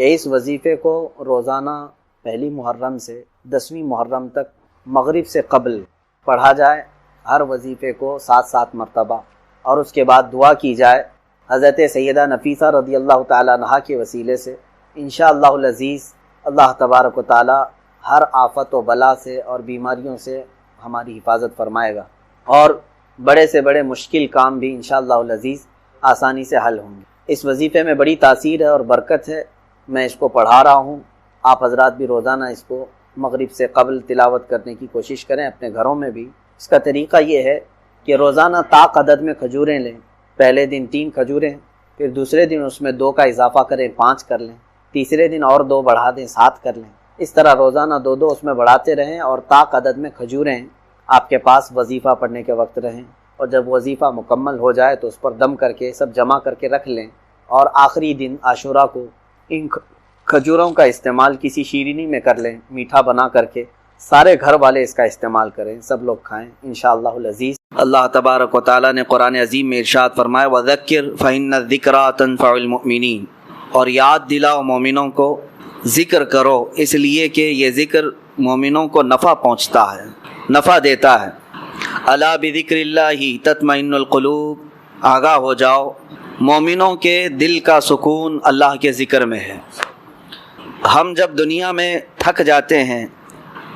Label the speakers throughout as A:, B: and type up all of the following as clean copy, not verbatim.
A: کہ اس وظیفے کو روزانہ پہلی محرم سے 10ویں محرم تک مغرب سے قبل پڑھا جائے، ہر وظیفے کو 7 مرتبہ، اور اس کے بعد دعا کی جائے حضرت سیدہ نفیسہ رضی اللہ تعالیٰ عنہا کے وسیلے سے۔ انشاءاللہ العزیز اللہ تبارک و تعالیٰ ہر آفت و بلا سے اور بیماریوں سے ہماری حفاظت فرمائے گا، اور بڑے سے بڑے مشکل کام بھی انشاءاللہ العزیز آسانی سے حل ہوں گے۔ اس وظیفے میں بڑی تاثیر ہے اور برکت ہے، میں اس کو پڑھا رہا ہوں، آپ حضرات بھی روزانہ اس کو مغرب سے قبل تلاوت کرنے کی کوشش کریں اپنے گھروں میں بھی۔ اس کا طریقہ یہ ہے کہ روزانہ طاق عدد میں کھجوریں لیں، پہلے دن 3 کھجوریں، پھر دوسرے دن اس میں 2 کا اضافہ کریں 5 کر لیں، تیسرے دن اور 2 بڑھا دیں 7 کر لیں، اس طرح روزانہ 2 اس میں بڑھاتے رہیں، اور طاق عدد میں کھجوریں آپ کے پاس وظیفہ پڑھنے کے وقت رہیں، اور جب وظیفہ مکمل ہو جائے تو اس پر دم کر کے سب جمع کر کے رکھ لیں، اور آخری دن عاشورہ کو ان کھجوروں کا استعمال کسی شیرینی میں کر لیں، میٹھا بنا کر کے سارے گھر والے اس کا استعمال کریں، سب لوگ کھائیں انشاءاللہ العزیز۔ اللہ تبارک و تعالیٰ نے قرآن عظیم میں ارشاد فرمایا وَذَكِّرْ فَإِنَّ الذِّكْرَىٰ تَنفَعُ الْمُؤْمِنِينَ، اور یاد دلاؤ مومنوں کو، ذکر کرو اس لیے کہ یہ ذکر مومنوں کو نفع پہنچتا ہے، نفع دیتا ہے۔ الا بذکر اللہ تطمئن القلوب، آگاہ ہو جاؤ مومنوں کے دل کا سکون اللہ کے ذکر میں ہے۔ ہم جب دنیا میں تھک جاتے ہیں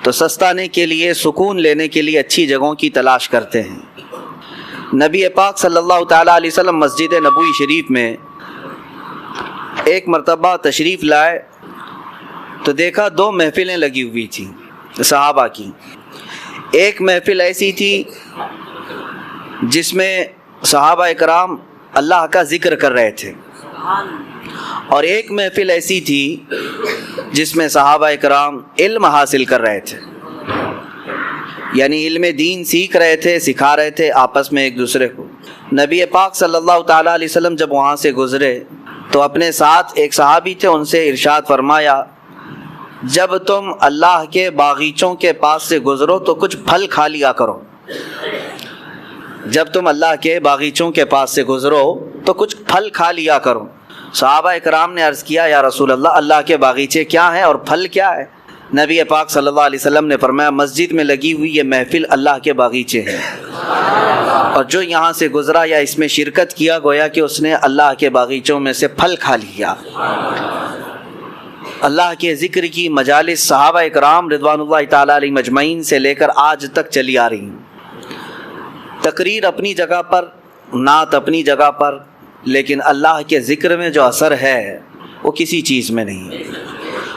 A: تو سستانے کے لیے، سکون لینے کے لیے اچھی جگہوں کی تلاش کرتے ہیں۔ نبی پاک صلی اللہ تعالیٰ علیہ وسلم مسجد نبوی شریف میں ایک مرتبہ تشریف لائے تو دیکھا 2 محفلیں لگی ہوئی تھیں صحابہ کی۔ ایک محفل ایسی تھی جس میں صحابہ اکرام اللہ کا ذکر کر رہے تھے، اور ایک محفل ایسی تھی جس میں صحابہ اکرام علم حاصل کر رہے تھے، یعنی علم دین سیکھ رہے تھے، سکھا رہے تھے آپس میں ایک دوسرے کو۔ نبی پاک صلی اللہ تعالیٰ علیہ وسلم جب وہاں سے گزرے تو اپنے ساتھ ایک صحابی تھے، ان سے ارشاد فرمایا جب تم اللہ کے باغیچوں کے پاس سے گزرو تو کچھ پھل کھا لیا کرو، جب تم اللہ کے باغیچوں کے پاس سے گزرو تو کچھ پھل کھا لیا کرو۔ صحابہ اکرام نے عرض کیا یا رسول اللہ کے باغیچے کیا ہیں اور پھل کیا ہے؟ نبی پاک صلی اللہ علیہ وسلم نے فرمایا مسجد میں لگی ہوئی یہ محفل اللہ کے باغیچے ہیں، اور جو یہاں سے گزرا یا اس میں شرکت کیا گویا کہ اس نے اللہ کے باغیچوں میں سے پھل کھا لیا۔ اللہ کے ذکر کی مجالس صحابہ اکرام رضوان اللہ تعالیٰ علیہ مجمعین سے لے کر آج تک چلی آ رہی ہیں۔ تقریر اپنی جگہ پر، نعت اپنی جگہ پر، لیکن اللہ کے ذکر میں جو اثر ہے وہ کسی چیز میں نہیں۔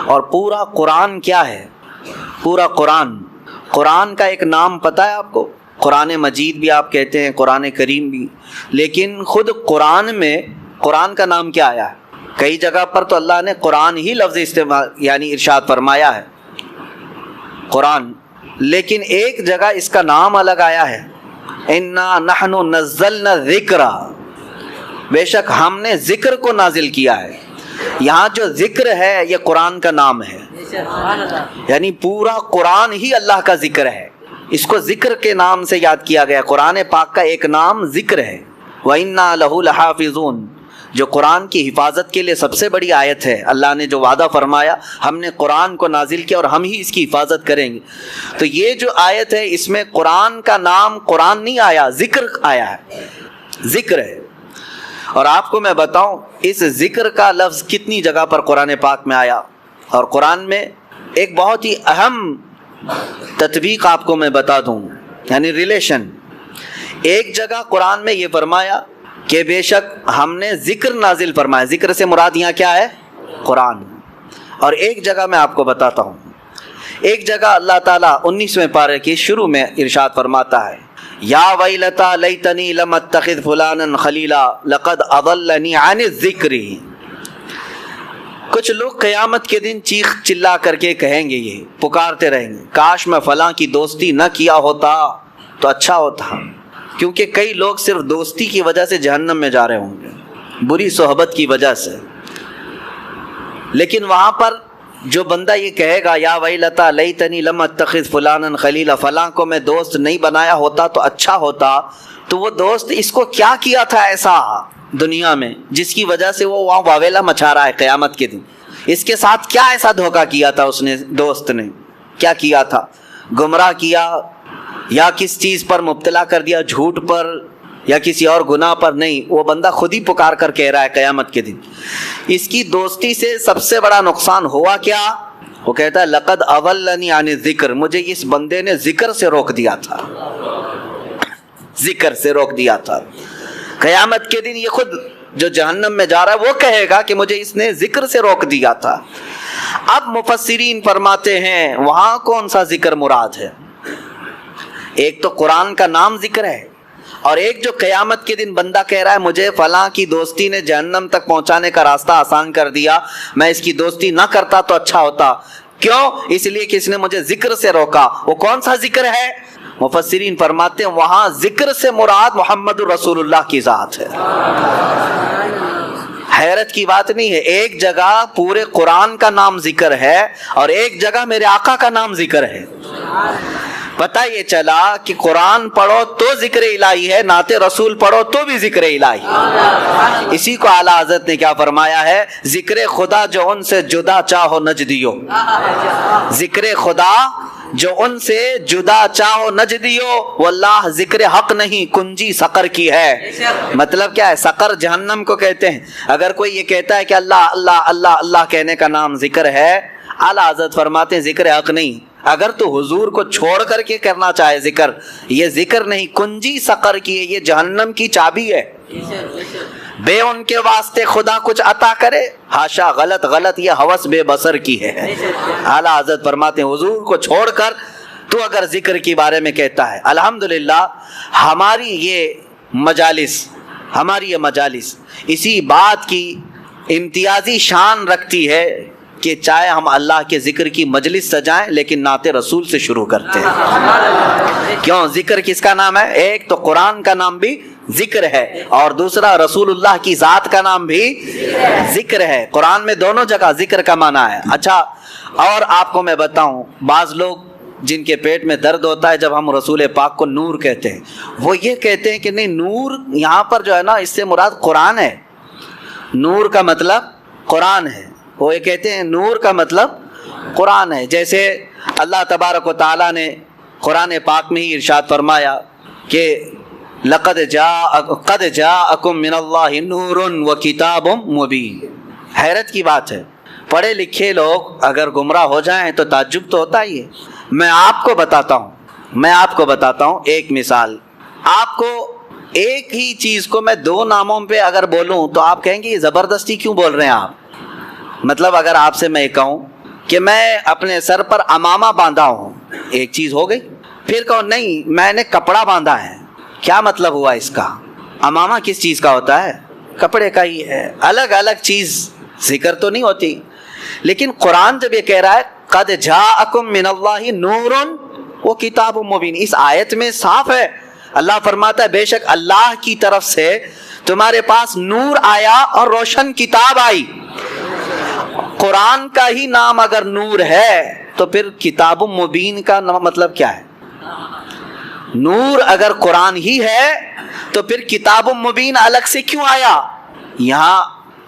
A: اور پورا قرآن کیا ہے؟ پورا قرآن کا ایک نام پتہ ہے آپ کو؟ قرآن مجید بھی آپ کہتے ہیں، قرآن کریم بھی، لیکن خود قرآن میں قرآن کا نام کیا آیا ہے؟ کئی جگہ پر تو اللہ نے قرآن ہی لفظ استعمال یعنی ارشاد فرمایا ہے قرآن، لیکن ایک جگہ اس کا نام الگ آیا ہے، انا نحن نزلنا الذکر، بے شک ہم نے ذکر کو نازل کیا ہے۔ یہاں جو ذکر ہے یہ قرآن کا نام ہے، یعنی پورا قرآن ہی اللہ کا ذکر ہے، اس کو ذکر کے نام سے یاد کیا گیا۔ قرآن پاک کا ایک نام ذکر ہے، وَإِنَّا لَهُ لَحَافِظُونَ، جو قرآن کی حفاظت کے لیے سب سے بڑی آیت ہے۔ اللہ نے جو وعدہ فرمایا ہم نے قرآن کو نازل کیا اور ہم ہی اس کی حفاظت کریں گے، تو یہ جو آیت ہے اس میں قرآن کا نام قرآن نہیں آیا، ذکر آیا ہے، ذکر ہے۔ اور آپ کو میں بتاؤں اس ذکر کا لفظ کتنی جگہ پر قرآن پاک میں آیا، اور قرآن میں ایک بہت ہی اہم تطبیق آپ کو میں بتا دوں، یعنی ریلیشن۔ ایک جگہ قرآن میں یہ فرمایا کہ بے شک ہم نے ذکر نازل فرمایا، ذکر سے مراد یہاں کیا ہے؟ قرآن۔ اور ایک جگہ میں آپ کو بتاتا ہوں، ایک جگہ اللہ تعالیٰ 19ویں پارے کی شروع میں ارشاد فرماتا ہے یا ویلتا لیتنی لم اتخذ فلانا خلیلا لقد اضلنی عن الذکر۔ کچھ لوگ قیامت کے دن چیخ چلا کر کے کہیں گے، یہ پکارتے رہیں گے کاش میں فلاں کی دوستی نہ کیا ہوتا تو اچھا ہوتا، کیونکہ کئی لوگ صرف دوستی کی وجہ سے جہنم میں جا رہے ہوں گے، بری صحبت کی وجہ سے۔ لیکن وہاں پر جو بندہ یہ کہے گا یا ویلتا لیتنی لم اتخذ فلانا خلیلا، فلاں کو میں دوست نہیں بنایا ہوتا تو اچھا ہوتا، تو وہ دوست اس کو کیا کیا تھا ایسا دنیا میں جس کی وجہ سے وہ وہاں واویلا مچا رہا ہے قیامت کے دن، اس کے ساتھ کیا ایسا دھوکہ کیا تھا اس نے، دوست نے کیا کیا تھا؟ گمراہ کیا یا کس چیز پر مبتلا کر دیا، جھوٹ پر یا کسی اور گناہ پر؟ نہیں، وہ بندہ خود ہی پکار کر کہہ رہا ہے قیامت کے دن اس کی دوستی سے سب سے بڑا نقصان ہوا کیا؟ وہ کہتا ہے لقد اضلنی عن الذکر، مجھے اس بندے نے ذکر سے روک دیا تھا، ذکر سے روک دیا تھا۔ قیامت کے دن یہ خود جو جہنم میں جا رہا ہے وہ کہے گا کہ مجھے اس نے ذکر سے روک دیا تھا۔ اب مفسرین فرماتے ہیں وہاں کون سا ذکر مراد ہے؟ ایک تو قرآن کا نام ذکر ہے، اور ایک جو قیامت کے دن بندہ کہہ رہا ہے مجھے فلاں کی دوستی نے جہنم تک پہنچانے کا راستہ آسان کر دیا، میں اس کی دوستی نہ کرتا تو اچھا ہوتا، کیوں؟ اس لیے کہ اس نے مجھے ذکر سے روکا۔ وہ کون سا ذکر ہے؟ مفسرین فرماتے ہیں وہاں ذکر سے مراد محمد رسول اللہ کی ذات ہے۔ حیرت کی بات نہیں ہے، ایک جگہ پورے قرآن کا نام ذکر ہے اور ایک جگہ میرے آقا کا نام ذکر ہے۔ پتہ یہ چلا کہ قرآن پڑھو تو ذکر الہی ہے، نعت رسول پڑھو تو بھی ذکر الہی۔ اسی کو اعلیٰ حضرت نے کیا فرمایا ہے؟ ذکر خدا جو ان سے جدا چاہو نجدیو، ذکر خدا جو ان سے جدا چاہو نجدیو، واللہ ذکر حق نہیں کنجی سقر کی ہے۔ مطلب کیا ہے؟ سقر جہنم کو کہتے ہیں۔ اگر کوئی یہ کہتا ہے کہ اللہ اللہ اللہ اللہ کہنے کا نام ذکر ہے، اعلیٰ حضرت فرماتے ہیں ذکر حق نہیں۔ اگر تو حضور کو چھوڑ کر کے کرنا چاہے ذکر، یہ ذکر نہیں، کنجی سقر کی ہے، یہ جہنم کی چابی ہے۔ بے ان کے واسطے خدا کچھ عطا کرے، ہاشا، غلط غلط، یہ ہوس بے بصر کی ہے۔ اعلیٰ حضرت فرماتے ہیں حضور کو چھوڑ کر تو اگر ذکر کے بارے میں کہتا ہے۔ الحمدللہ ہماری یہ مجالس اسی بات کی امتیازی شان رکھتی ہے کہ چاہے ہم اللہ کے ذکر کی مجلس سجائیں لیکن نعت رسول سے شروع کرتے ہیں۔ کیوں؟ ذکر کس کا نام ہے؟ ایک تو قرآن کا نام بھی ذکر ہے اور دوسرا رسول اللہ کی ذات کا نام بھی ذکر ہے۔ قرآن میں دونوں جگہ ذکر کا معنی ہے۔ اچھا، اور آپ کو میں بتاؤں، بعض لوگ جن کے پیٹ میں درد ہوتا ہے جب ہم رسول پاک کو نور کہتے ہیں، وہ یہ کہتے ہیں کہ نہیں، نور یہاں پر جو ہے نا اس سے مراد قرآن ہے، نور کا مطلب قرآن ہے۔ وہ یہ کہتے ہیں نور کا مطلب قرآن ہے، جیسے اللہ تبارک و تعالیٰ نے قرآن پاک میں ہی ارشاد فرمایا کہ قد جاءکم من اللہ نور و کتاب مبین۔ حیرت کی بات ہے، پڑھے لکھے لوگ اگر گمراہ ہو جائیں تو تعجب تو ہوتا ہی ہے۔ میں آپ کو بتاتا ہوں ایک مثال۔ آپ کو ایک ہی چیز کو میں دو ناموں پہ اگر بولوں تو آپ کہیں گے یہ زبردستی کیوں بول رہے ہیں آپ؟ مطلب اگر آپ سے میں کہوں کہ میں اپنے سر پر امامہ باندھا ہوں، ایک چیز ہو گئی، پھر کہوں نہیں میں نے کپڑا باندھا ہے، کیا مطلب ہوا اس کا؟ امامہ کس چیز کا ہوتا ہے؟ کپڑے کا ہی ہے، الگ الگ چیز ذکر تو نہیں ہوتی۔ لیکن قرآن جب یہ کہہ رہا ہے قد جاءکم من اللہ نور و کتاب مبین، اس آیت میں صاف ہے، اللہ فرماتا ہے بے شک اللہ کی طرف سے تمہارے پاس نور آیا اور روشن کتاب آئی۔ قرآن کا ہی نام اگر نور ہے تو پھر کتاب مبین کا مطلب کیا ہے؟ نور اگر قرآن ہی ہے تو پھر کتاب مبین الگ سے کیوں آیا؟ یہاں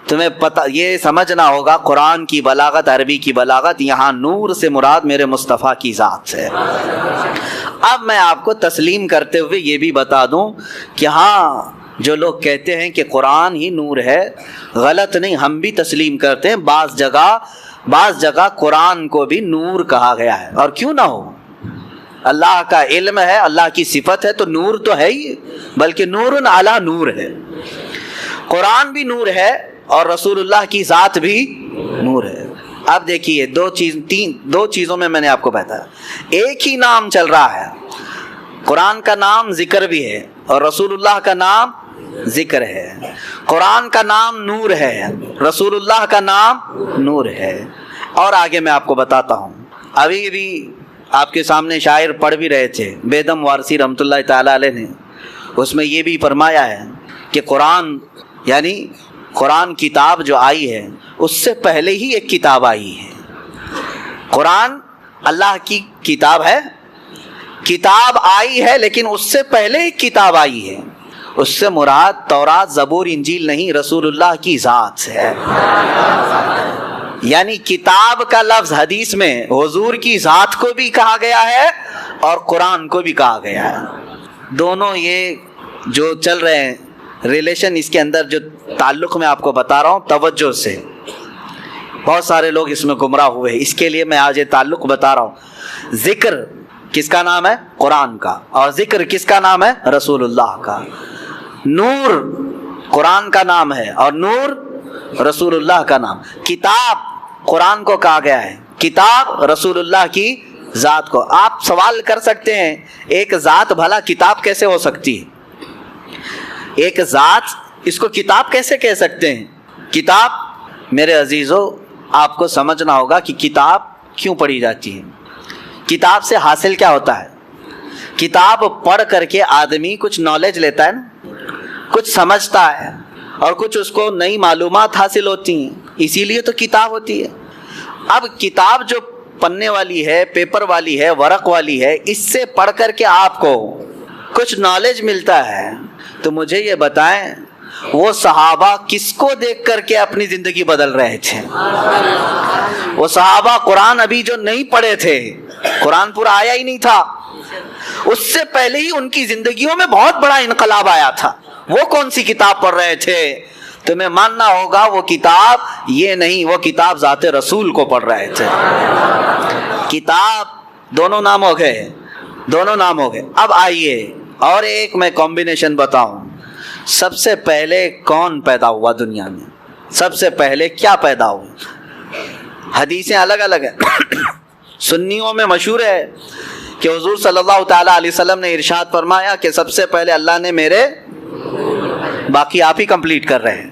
A: تمہیں پتہ یہ سمجھنا ہوگا قرآن کی بلاغت، عربی کی بلاغت، یہاں نور سے مراد میرے مصطفیٰ کی ذات ہے۔ اب میں آپ کو تسلیم کرتے ہوئے یہ بھی بتا دوں کہ ہاں جو لوگ کہتے ہیں کہ قرآن ہی نور ہے، غلط نہیں، ہم بھی تسلیم کرتے ہیں، بعض جگہ قرآن کو بھی نور کہا گیا ہے، اور کیوں نہ ہو، اللہ کا علم ہے، اللہ کی صفت ہے تو نور تو ہے ہی، بلکہ نور علی نور ہے۔ قرآن بھی نور ہے اور رسول اللہ کی ذات بھی نور ہے۔ اب دیکھیے دو چیزوں میں نے آپ کو بتایا، ایک ہی نام چل رہا ہے، قرآن کا نام ذکر بھی ہے اور رسول اللہ کا نام ذکر ہے۔ قرآن کا نام نور ہے، رسول اللہ کا نام نور ہے۔ اور آگے میں آپ کو بتاتا ہوں، ابھی بھی آپ کے سامنے شاعر پڑھ بھی رہے تھے، بیدم وارسی رحمۃ اللہ تعالی علیہ نے، اس میں یہ بھی فرمایا ہے کہ قرآن یعنی قرآن کتاب جو آئی ہے اس سے پہلے ہی ایک کتاب آئی ہے۔ قرآن اللہ کی کتاب ہے، کتاب آئی ہے لیکن اس سے پہلے ایک کتاب آئی ہے، اس سے مراد تورات، زبور، انجیل نہیں، رسول اللہ کی ذات ہے۔ یعنی کتاب کا لفظ حدیث میں حضور کی ذات کو بھی کہا گیا ہے اور قرآن کو بھی کہا گیا ہے. دونوں یہ جو چل رہے ہیں ریلیشن، اس کے اندر جو تعلق میں آپ کو بتا رہا ہوں توجہ سے، بہت سارے لوگ اس میں گمراہ ہوئے، اس کے لیے میں آج یہ تعلق بتا رہا ہوں. ذکر کس کا نام ہے؟ قرآن کا. اور ذکر کس کا نام ہے؟ رسول اللہ کا. نور قرآن کا نام ہے اور نور رسول اللہ کا نام. کتاب قرآن کو کہا گیا ہے، کتاب رسول اللہ کی ذات کو. آپ سوال کر سکتے ہیں ایک ذات بھلا کتاب کیسے ہو سکتی ہے؟ ایک ذات اس کو کتاب کیسے کہہ سکتے ہیں؟ کتاب میرے عزیزو آپ کو سمجھنا ہوگا کہ کتاب کیوں پڑھی جاتی ہے. کتاب سے حاصل کیا ہوتا ہے؟ کتاب پڑھ کر کے آدمی کچھ نالج لیتا ہے نا، کچھ سمجھتا ہے اور کچھ اس کو نئی معلومات حاصل ہوتی ہیں، اسی لیے تو کتاب ہوتی ہے. اب کتاب جو پڑھنے والی ہے، پیپر والی ہے، ورق والی ہے، اس سے پڑھ کر کے آپ کو کچھ نالج ملتا ہے. تو مجھے یہ بتائیں وہ صحابہ کس کو دیکھ کر کے اپنی زندگی بدل رہے تھے؟ وہ صحابہ قرآن ابھی جو نہیں پڑھے تھے، قرآن پورا آیا ہی نہیں تھا، اس سے پہلے ہی ان کی زندگیوں میں بہت بڑا انقلاب آیا تھا. وہ کون سی کتاب پڑھ رہے تھے؟ تمہیں ماننا ہوگا وہ کتاب یہ نہیں، وہ کتاب ذات رسول کو پڑھ رہے تھے. کتاب دونوں نام ہو گئے، دونوں نام ہو گئے. اب آئیے اور ایک میں کمبینیشن بتاؤں. سب سے پہلے کون پیدا ہوا دنیا میں؟ سب سے پہلے کیا پیدا ہوا؟ حدیثیں الگ الگ ہیں. سنیوں میں مشہور ہے کہ حضور صلی اللہ تعالیٰ علیہ وسلم نے ارشاد فرمایا کہ سب سے پہلے اللہ نے میرے، باقی آپ ہی کمپلیٹ کر رہے ہیں.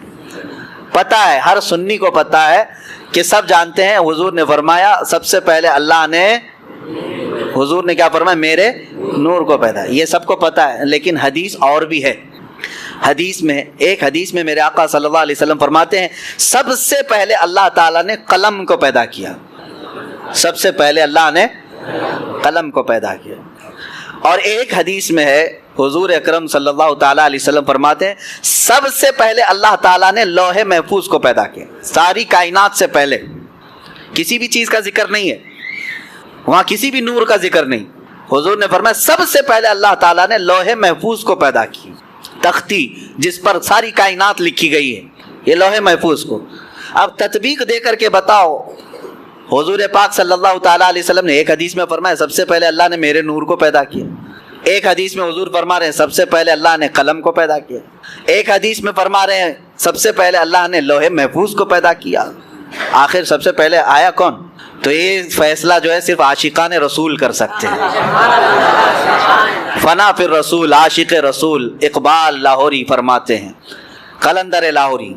A: پتہ ہے، ہر سنی کو پتہ ہے کہ سب جانتے ہیں حضور نے فرمایا سب سے پہلے اللہ نے، حضور نے کیا فرمایا؟ میرے نور کو پیدا. یہ سب کو پتہ ہے، لیکن حدیث اور بھی ہے. حدیث میں، ایک حدیث میں میرے آقا صلی اللہ علیہ وسلم فرماتے ہیں سب سے پہلے اللہ تعالیٰ نے قلم کو پیدا کیا. سب سے پہلے اللہ نے قلم کو پیدا کیا. اور ایک حدیث میں ہے حضور اکرم صلی اللہ تعالیٰ علیہ وسلم فرماتے ہیں سب سے پہلے اللہ تعالیٰ نے لوح محفوظ کو پیدا کیا. ساری کائنات سے پہلے کسی بھی چیز کا ذکر نہیں ہے وہاں، کسی بھی نور کا ذکر نہیں. حضور نے فرمایا سب سے پہلے اللہ تعالیٰ نے لوح محفوظ کو پیدا کی. تختی جس پر ساری کائنات لکھی گئی ہے، یہ لوح محفوظ کو. اب تطبیق دے کر کے بتاؤ، حضور پاک صلی اللہ تعالیٰ علیہ وسلم نے ایک حدیث میں فرمایا سب سے پہلے اللہ نے میرے نور کو پیدا کیا. ایک حدیث میں حضور فرما رہے ہیں سب سے پہلے اللہ نے قلم کو پیدا کیا. ایک حدیث میں فرما رہے ہیں سب سے پہلے اللہ نے لوح محفوظ کو پیدا کیا. آخر سب سے پہلے آیا کون؟ تو یہ فیصلہ جو ہے صرف عاشقان رسول کر سکتے ہیں. فنا فی الرسول، عاشق رسول. اقبال لاہوری فرماتے ہیں، قلندر لاہوری،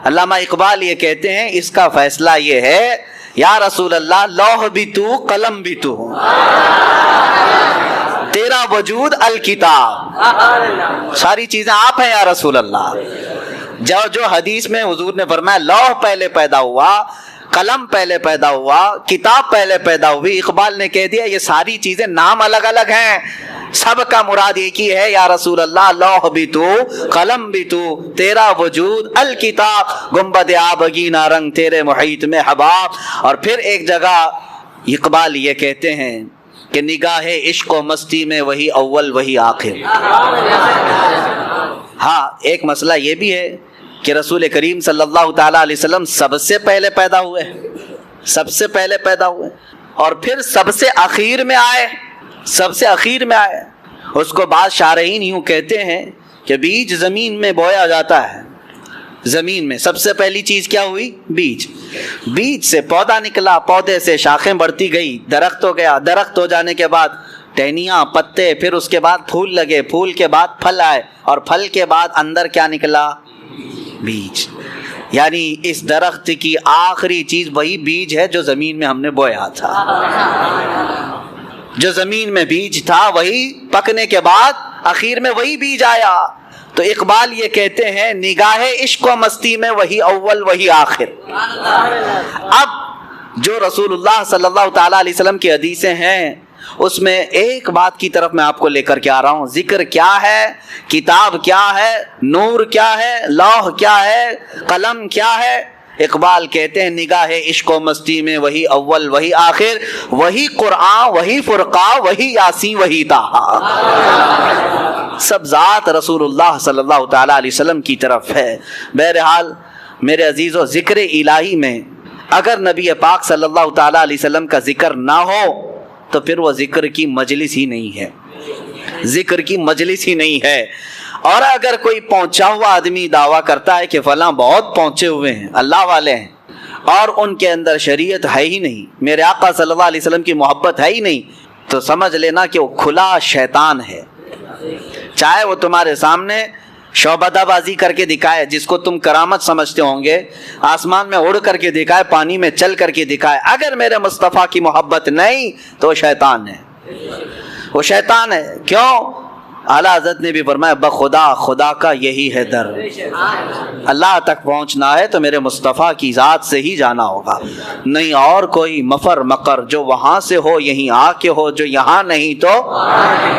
A: علامہ اقبال یہ کہتے ہیں اس کا فیصلہ یہ ہے یا رسول اللہ لوح بھی تو قلم بھی تو، تیرا وجود الکتاب، ساری چیزیں آپ ہیں یا رسول اللہ. جو حدیث میں حضور نے فرمایا لوح پہلے پیدا ہوا، قلم پہلے پیدا ہوا، کتاب پہلے پیدا ہوئی، اقبال نے کہہ دیا یہ ساری چیزیں نام الگ الگ ہیں، سب کا مراد ایک ہی ہے یا رسول اللہ لوح بھی تو قلم بھی تو، تیرا وجود الکتاب، گنبد آبگینہ رنگ تیرے محیط میں حباب. اور پھر ایک جگہ اقبال یہ کہتے ہیں کہ نگاہ عشق و مستی میں وہی اول وہی آخر. ہاں ایک مسئلہ یہ بھی ہے کہ رسول کریم صلی اللہ تعالیٰ علیہ وسلم سب سے پہلے پیدا ہوئے، سب سے پہلے پیدا ہوئے اور پھر سب سے اخیر میں آئے، سب سے اخیر میں آئے. اس کو بعض شارحین یوں کہتے ہیں کہ بیج زمین میں بویا جاتا ہے، زمین میں سب سے پہلی چیز کیا ہوئی؟ بیج. بیج سے پودا نکلا، پودے سے شاخیں بڑھتی گئی، درخت ہو گیا، درخت ہو جانے کے بعد ٹہنیاں، پتے، پھر اس کے بعد پھول لگے، پھول کے بعد پھل آئے اور پھل کے بعد اندر کیا نکلا؟ بیج. یعنی اس درخت کی آخری چیز وہی بیج ہے جو زمین میں ہم نے بویا تھا. جو زمین میں بیج تھا وہی پکنے کے بعد آخر میں وہی بیج آیا. تو اقبال یہ کہتے ہیں نگاہ عشق و مستی میں وہی اول وہی آخر. اب جو رسول اللہ صلی اللہ تعالیٰ علیہ وسلم کی حدیثیں ہیں اس میں ایک بات کی طرف میں آپ کو لے کر کے آ رہا ہوں. ذکر کیا ہے، کتاب کیا ہے، نور کیا ہے، لوح کیا ہے، قلم کیا ہے، اقبال کہتے ہیں نگاہ عشق و مستی میں وہی اول وہی آخر، وہی قرآن وہی فرقان وہی یاسین وہی طٰہٰ، سب ذات رسول اللہ صلی اللہ تعالیٰ علیہ وسلم کی طرف ہے۔ بہرحال میرے عزیزو، ذکر الہی میں اگر نبی پاک صلی اللہ تعالیٰ علیہ وسلم کا ذکر نہ ہو تو پھر وہ ذکر کی مجلس ہی نہیں ہے، ذکر کی مجلس ہی نہیں ہے۔ اور اگر کوئی پہنچا ہوا آدمی دعویٰ کرتا ہے کہ فلاں بہت پہنچے ہوئے ہیں، اللہ والے ہیں، اور ان کے اندر شریعت ہے ہی نہیں، میرے آقا صلی اللہ علیہ وسلم کی محبت ہے ہی نہیں، تو سمجھ لینا کہ وہ کھلا شیطان ہے۔ چاہے وہ تمہارے سامنے شعبدہ بازی کر کے دکھائے، جس کو تم کرامت سمجھتے ہوں گے، آسمان میں اڑ کر کے دکھائے، پانی میں چل کر کے دکھائے، اگر میرے مصطفیٰ کی محبت نہیں تو وہ شیطان ہے، وہ شیطان ہے۔ کیوں؟ اعلیٰ حضرت نے بھی فرمایا بخدا خدا کا یہی ہے در، اللہ تک پہنچنا ہے تو میرے مصطفیٰ کی ذات سے ہی جانا ہوگا، نہیں اور کوئی مفر مقر، جو وہاں سے ہو یہیں آ کے ہو، جو یہاں نہیں تو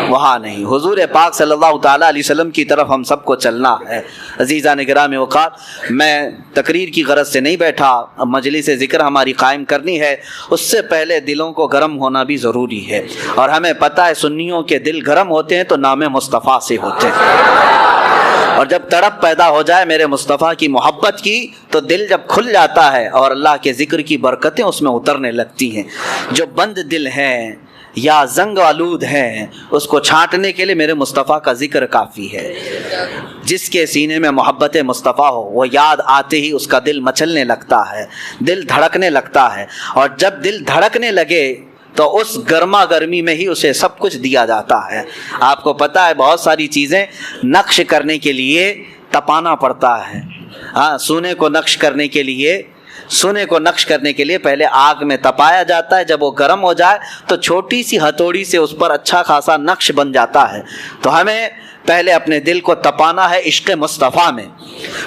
A: وہاں نہیں۔ حضور پاک صلی اللہ تعالیٰ علیہ وسلم کی طرف ہم سب کو چلنا ہے۔ عزیزان گرامی وقار، میں تقریر کی غرض سے نہیں بیٹھا، مجلس ذکر ہماری قائم کرنی ہے، اس سے پہلے دلوں کو گرم ہونا بھی ضروری ہے، اور ہمیں پتہ ہے سنیوں کے دل گرم ہوتے ہیں تو نام مصطفیٰ سے ہوتے ہیں، اور جب تڑپ پیدا ہو جائے میرے مصطفیٰ کی محبت کی تو دل جب کھل جاتا ہے اور اللہ کے ذکر کی برکتیں اس میں اترنے لگتی ہیں۔ جو بند دل ہیں یا زنگ آلود ہیں اس کو چھانٹنے کے لیے میرے مصطفیٰ کا ذکر کافی ہے۔ جس کے سینے میں محبت مصطفیٰ ہو وہ یاد آتے ہی اس کا دل مچلنے لگتا ہے، دل دھڑکنے لگتا ہے، اور جب دل دھڑکنے لگے تو اس گرما گرمی میں ہی اسے سب کچھ دیا جاتا ہے۔ آپ کو پتہ ہے بہت ساری چیزیں نقش کرنے کے لیے تپانا پڑتا ہے، ہاں سونے کو نقش کرنے کے لیے پہلے آگ میں تپایا جاتا ہے، جب وہ گرم ہو جائے تو چھوٹی سی ہتھوڑی سے اس پر اچھا خاصا نقش بن جاتا ہے۔ تو ہمیں پہلے اپنے دل کو تپانا ہے عشق مصطفیٰ میں،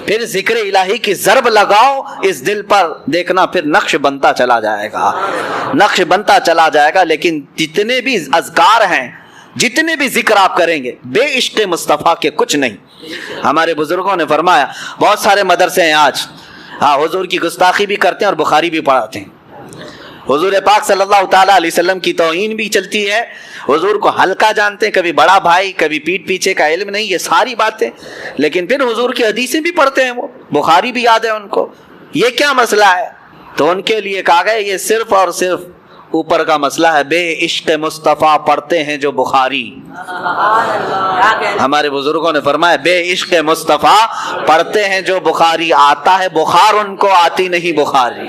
A: پھر ذکر الہی کی ضرب لگاؤ اس دل پر، دیکھنا پھر نقش بنتا چلا جائے گا، نقش بنتا چلا جائے گا۔ لیکن جتنے بھی اذکار ہیں، جتنے بھی ذکر آپ کریں گے، بے عشق مصطفیٰ کے کچھ نہیں۔ ہمارے بزرگوں نے فرمایا، بہت سارے مدرسے ہیں آج، ہاں حضور کی گستاخی بھی کرتے ہیں اور بخاری بھی پڑھاتے ہیں، حضور پاک صلی اللہ تعالیٰ علیہ وسلم کی توہین بھی چلتی ہے، حضور کو ہلکا جانتے ہیں، کبھی بڑا بھائی، کبھی پیٹھ پیچھے کا علم نہیں، یہ ساری باتیں، لیکن پھر حضور کی حدیثیں بھی پڑھتے ہیں، وہ بخاری بھی یاد ہے ان کو۔ یہ کیا مسئلہ ہے؟ تو ان کے لیے کہا گیا یہ صرف اور صرف اوپر کا مسئلہ ہے، بے عشق مصطفیٰ پڑھتے ہیں جو بخاری۔ ہمارے بزرگوں نے فرمایا بے عشق مصطفیٰ پڑھتے ہیں جو بخاری، آتا ہے بخار ان کو، آتی نہیں بخاری۔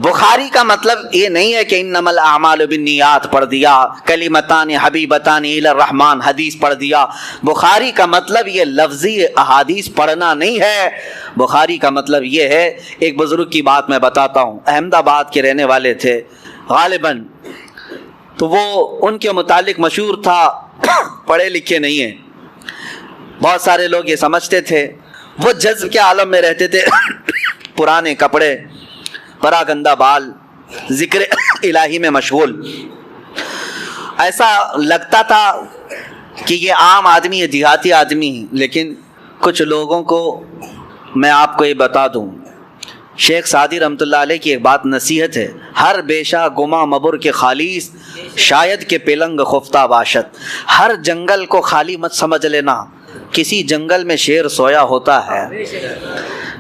A: بخاری کا مطلب یہ نہیں ہے کہ انما الاعمال بالنیات پڑھ دیا، کلمتان حبیبتان الی الرحمن حدیث پڑھ دیا۔ بخاری کا مطلب یہ لفظی احادیث پڑھنا نہیں ہے، بخاری کا مطلب یہ ہے، ایک بزرگ کی بات میں بتاتا ہوں، احمد آباد کے رہنے والے تھے غالباً، تو وہ ان کے متعلق مشہور تھا پڑھے لکھے نہیں ہیں، بہت سارے لوگ یہ سمجھتے تھے، وہ جذب کے عالم میں رہتے تھے، پرانے کپڑے، پرا گندہ بال، ذکر الہی میں مشغول، ایسا لگتا تھا کہ یہ عام آدمی ہے، دیہاتی آدمی، لیکن کچھ لوگوں کو میں آپ کو یہ بتا دوں، شیخ سعدی رحمۃ اللہ علیہ کی ایک بات نصیحت ہے، ہر بیشا گما مبر کے خالیس شاید کے پلنگ خفتہ باشد، ہر جنگل کو خالی مت سمجھ لینا، کسی جنگل میں شیر سویا ہوتا ہے،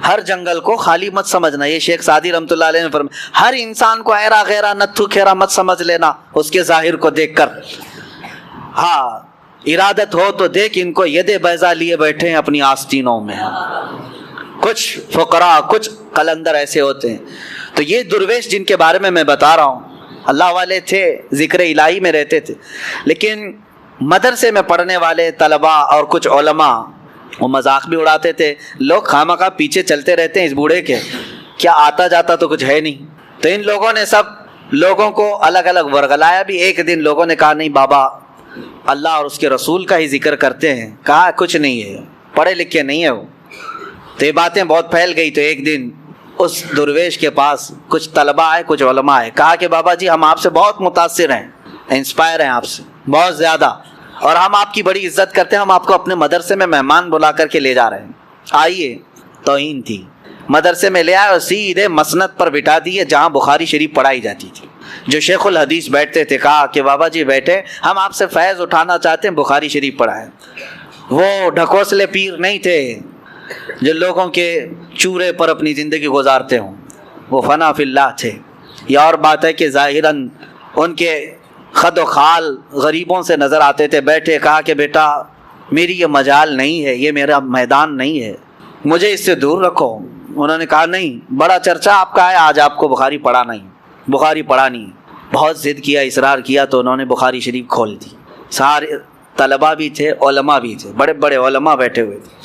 A: ہر جنگل کو خالی مت سمجھنا، یہ شیخ سعدی رحمۃ اللہ علیہ نے فرمایا، ہر انسان کو ایرا غیرا نتھو کھیرا مت سمجھ لینا اس کے ظاہر کو دیکھ کر، ہاں ارادت ہو تو دیکھ ان کو ید بیضا لیے بیٹھے ہیں اپنی آستینوں میں، کچھ فقراء کچھ قلندر ایسے ہوتے ہیں۔ تو یہ درویش جن کے بارے میں بتا رہا ہوں، اللہ والے تھے، ذکر الہی میں رہتے تھے، لیکن مدرسے میں پڑھنے والے طلباء اور کچھ علماء وہ مذاق بھی اڑاتے تھے، لوگ خواہ مخواہ پیچھے چلتے رہتے ہیں اس بوڑھے کے، کیا آتا جاتا تو کچھ ہے نہیں۔ تو ان لوگوں نے سب لوگوں کو الگ الگ ورغلایا بھی۔ ایک دن لوگوں نے کہا نہیں بابا اللہ اور اس کے رسول کا ہی ذکر کرتے ہیں، کہا کچھ نہیں ہے، پڑھے لکھے نہیں ہے وہ۔ تو یہ باتیں بہت پھیل گئی، تو ایک دن اس درویش کے پاس کچھ طلباء آئے، کچھ علماء آئے، کہا کہ بابا جی ہم آپ سے بہت متاثر ہیں، انسپائر ہیں آپ سے بہت زیادہ، اور ہم آپ کی بڑی عزت کرتے ہیں، ہم آپ کو اپنے مدرسے میں مہمان بلا کر کے لے جا رہے ہیں، آئیے۔ توہین تھی، مدرسے میں لے آئے اور سیدھے مسند پر بٹھا دیے جہاں بخاری شریف پڑھائی جاتی تھی. جو شیخ الحدیث بیٹھتے تھے کہا کہ بابا جی بیٹھے, ہم آپ سے فیض اٹھانا چاہتے ہیں, بخاری شریف پڑھائیں. وہ ڈھکوسلے پیر نہیں تھے جو لوگوں کے چورے پر اپنی زندگی گزارتے ہوں, وہ فنا فی اللہ تھے. یہ اور بات ہے کہ ظاہراً ان کے خد و خال غریبوں سے نظر آتے تھے. بیٹھے, کہا کہ بیٹا میری یہ مجال نہیں ہے, یہ میرا میدان نہیں ہے, مجھے اس سے دور رکھو. انہوں نے کہا نہیں, بڑا چرچا آپ کا ہے, آج آپ کو بخاری پڑھانا ہی, بخاری پڑھانی. بہت ضد کیا, اصرار کیا, تو انہوں نے بخاری شریف کھول دی. سارے طلباء بھی تھے, علماء بھی تھے, بڑے بڑے علماء بیٹھے ہوئے تھے.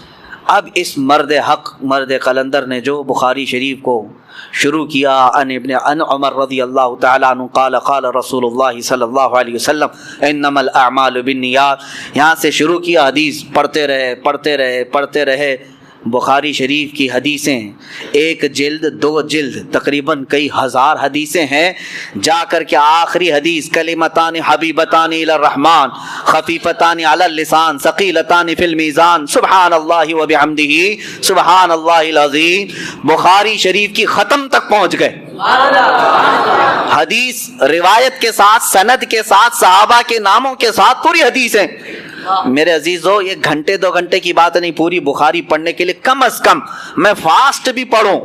A: اب اس مرد حق, مرد قلندر نے جو بخاری شریف کو شروع کیا, ان عمر رضی اللہ تعالیٰ عنہ قال قال رسول اللہ صلی اللہ علیہ وسلم انما الاعمال بالنیات, یہاں سے شروع کیا. حدیث پڑھتے رہے پڑھتے رہے پڑھتے رہے. بخاری شریف کی حدیثیں ایک جلد, دو جلد, تقریباً کئی ہزار حدیثیں ہیں. جا کر کے آخری حدیث کلمتان حبیبتان الی الرحمن خفیفتان علی اللسان ثقیلتان فی المیزان سبحان اللہ و بحمدہ سبحان اللہ العظیم, بخاری شریف کی ختم تک پہنچ گئے. حدیث روایت کے ساتھ, سند کے ساتھ, صحابہ کے ناموں کے ساتھ پوری حدیثیں. میرے عزیزو, یہ گھنٹے دو گھنٹے کی بات نہیں, پوری بخاری پڑھنے کے لیے کم از کم میں فاسٹ بھی پڑھوں,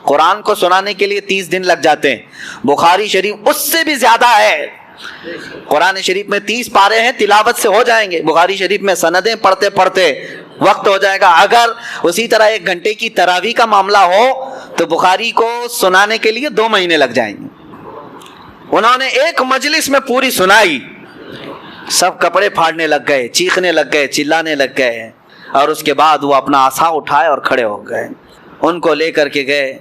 A: قرآن کو سنانے کے لیے 30 دن لگ جاتے ہیں. بخاری شریف اس سے بھی زیادہ ہے. قرآن شریف میں 30 پارے ہیں, تلاوت سے ہو جائیں گے. بخاری شریف میں سندیں پڑھتے پڑھتے وقت ہو جائے گا. اگر اسی طرح 1 گھنٹے کی تراویح کا معاملہ ہو تو بخاری کو سنانے کے لیے 2 مہینے لگ جائیں گے. انہوں نے ایک مجلس میں پوری سنائی, سب کپڑے پھاڑنے لگ گئے, چیخنے لگ گئے, چلانے لگ گئے, اور اس کے بعد وہ اپنا عصا اٹھائے اور کھڑے ہو گئے. ان کو لے کر کے گئے,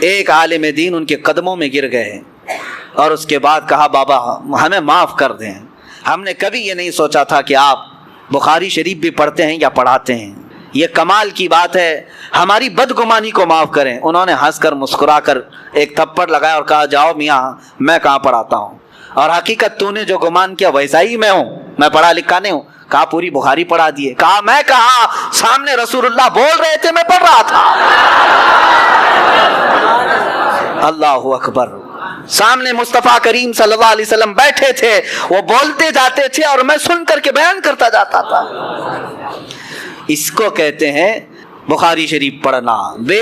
A: ایک عالم دین ان کے قدموں میں گر گئے, اور اس کے بعد کہا بابا ہمیں معاف کر دیں, ہم نے کبھی یہ نہیں سوچا تھا کہ آپ بخاری شریف بھی پڑھتے ہیں یا پڑھاتے ہیں, یہ کمال کی بات ہے, ہماری بدگمانی کو معاف کریں. انہوں نے ہنس کر مسکرا کر ایک تھپڑ لگایا اور کہا جاؤ میاں, میں کہاں پڑھاتا ہوں, اور حقیقت تو نے جو گمان کیا ویسا ہی میں ہوں, میں پڑھا لکھا نہیں ہوں. کہا پوری بخاری پڑھا دیے. کہا میں کہا, سامنے رسول اللہ بول رہے تھے, میں پڑھ رہا تھا. اللہ اکبر. سامنے مصطفیٰ کریم صلی اللہ علیہ وسلم بیٹھے تھے, وہ بولتے جاتے تھے اور میں سن کر کے بیان کرتا جاتا تھا. اس کو کہتے ہیں بخاری شریف پڑھنا.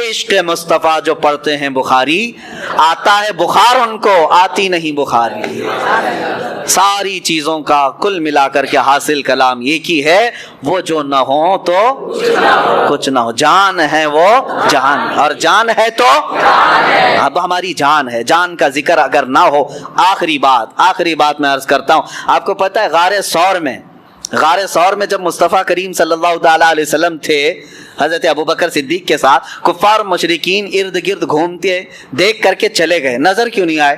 A: عشق مصطفیٰ جو پڑھتے ہیں بخاری, آتا ہے بخار ان کو, آتی نہیں بخاری. ساری چیزوں کا کل ملا کر کے حاصل کلام ایک ہی ہے, وہ جو نہ ہو تو کچھ نہ ہو. جان ہے وہ جان, اور جان ہے تو اب ہماری جان ہے. جان کا ذکر اگر نہ ہو, آخری بات میں عرض کرتا ہوں. آپ کو پتہ ہے غار ثور میں جب مصطفیٰ کریم صلی اللہ تعالیٰ علیہ وسلم تھے حضرت ابوبکر صدیق کے ساتھ, کفار مشرکین ارد گرد گھومتے دیکھ کر کے چلے گئے, نظر کیوں نہیں آئے؟